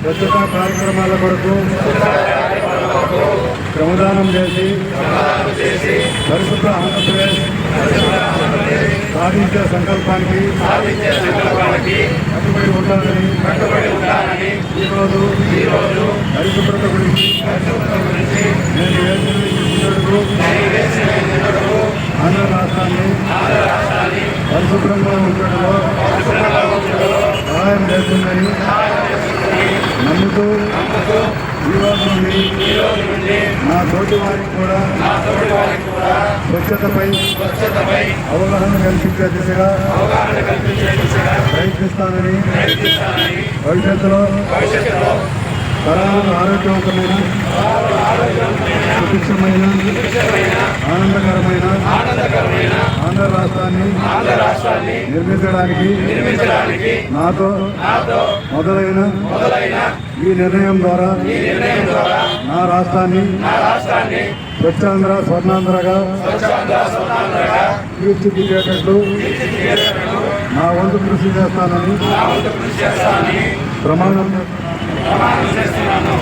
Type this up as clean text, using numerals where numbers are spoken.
స్వచ్ఛతా కార్యక్రమాల కొరకు శ్రమదానం చేసి పరిశుభ్ర ఆంధ్రప్రదేశ్ సాధించే సంకల్పానికి కట్టుబడి ఉంటానని ఈరోజు పరిశుభ్రత గురించి నేను వేసిన ఆంధ్ర రాష్ట్రాన్ని పరిశుభ్రంగా ఉంచడంలో సహాయం చేస్తుందని నమ్ముతూ ఈ రోజు నుండి నా తోటి వారికి కూడా స్వచ్ఛతపై అవగాహన కల్పించే దిశగా ప్రయత్నిస్తానని భవిష్యత్తులో తరాలకు ఆరోగ్యవంతమైన సుభిక్షమైన ఆనందకరమైన ఆంధ్ర రాష్ట్రాన్ని నిర్మించడానికి నాతో మొదలైన ఈ నిర్ణయం ద్వారా నా రాష్ట్రాన్ని స్వచ్ఛాంధ్ర స్వర్ణాంధ్రగా తీర్చిదిద్దేటట్లు నా వంతు కృషి చేస్తానని ప్రమాణం చేస్తున్నాను.